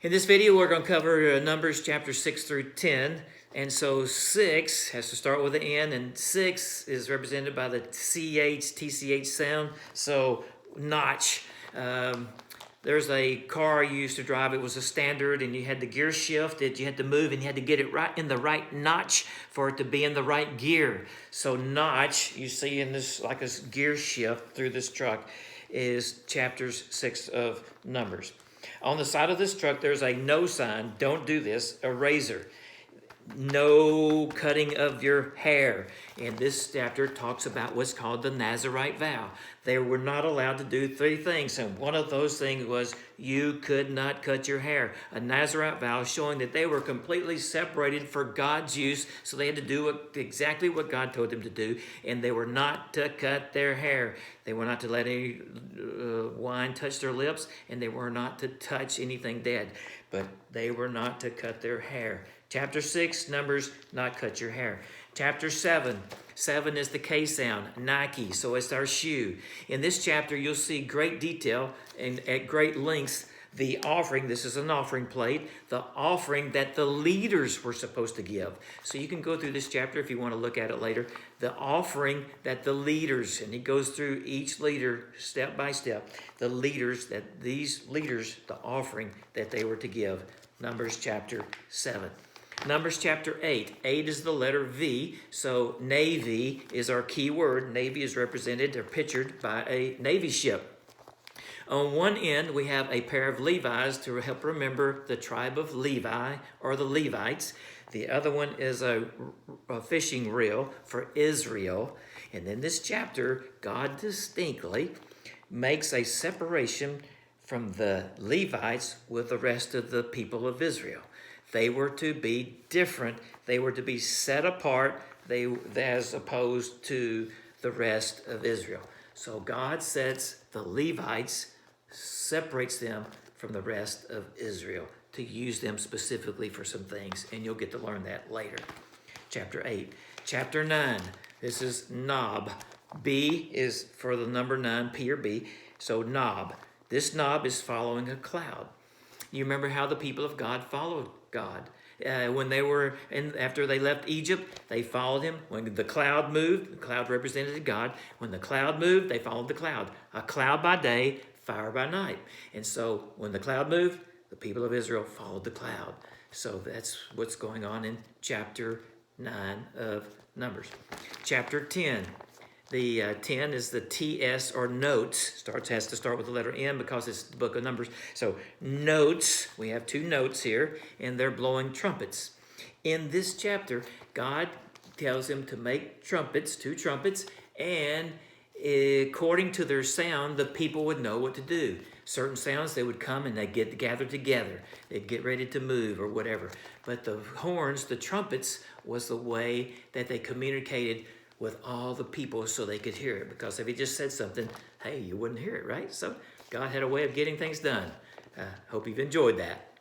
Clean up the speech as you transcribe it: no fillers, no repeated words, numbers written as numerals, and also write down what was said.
In this video, we're going to cover Numbers chapter 6 through 10. And so 6 has to start with an N, and 6 is represented by the CH, TCH sound. So notch. There's a car you used to drive. It was a standard, and you had the gear shift that you had to move, and you had to get it right in the right notch for it to be in the right gear. So notch, you see in this like a gear shift through this truck, is chapters 6 of Numbers. On the side of this truck, there's a no sign. Don't do this. A razor. No cutting of your hair. And this chapter talks about what's called the Nazirite vow. They were not allowed to do 3 things. And one of those things was you could not cut your hair. A Nazirite vow showing that they were completely separated for God's use. So they had to do exactly what God told them to do. And they were not to cut their hair. They were not to let any wine touch their lips. And they were not to touch anything dead. But they were not to cut their hair. Chapter 6, Numbers, not cut your hair. Chapter 7, 7 is the K sound, Nike, so it's our shoe. In this chapter, you'll see great detail and at great lengths the offering. This is an offering plate, the offering that the leaders were supposed to give. So you can go through this chapter if you want to look at it later. The offering that the leaders, and he goes through each leader step by step, the leaders, that these leaders, the offering that they were to give. Numbers chapter 7. Numbers chapter 8. 8 is the letter V, so Navy is our key word. Navy is represented or pictured by a Navy ship. On one end, we have a pair of Levi's to help remember the tribe of Levi or the Levites. The other one is a fishing reel for Israel. And in this chapter, God distinctly makes a separation from the Levites with the rest of the people of Israel. They were to be different. They were to be set apart as opposed to the rest of Israel. So God sets the Levites, separates them from the rest of Israel to use them specifically for some things. And you'll get to learn that later. Chapter 8. Chapter 9. This is Nob. B is for the number 9, P or B. So Nob. This knob is following a cloud. You remember how the people of God followed God. When they were, and after they left Egypt, they followed him. When the cloud moved, the cloud represented God. When the cloud moved, they followed the cloud. A cloud by day, fire by night. And so when the cloud moved, the people of Israel followed the cloud. So that's what's going on in chapter 9 of Numbers. Chapter 10. The 10 is the TS or notes. Has to start with the letter N because it's the book of Numbers. So notes, we have 2 notes here, and they're blowing trumpets. In this chapter, God tells them to make trumpets, 2 trumpets, and according to their sound, the people would know what to do. Certain sounds, they would come and they'd get gathered together. They'd get ready to move or whatever. But the horns, the trumpets, was the way that they communicated with all the people so they could hear it. Because if he just said something, hey, you wouldn't hear it, right? So God had a way of getting things done. Hope you've enjoyed that.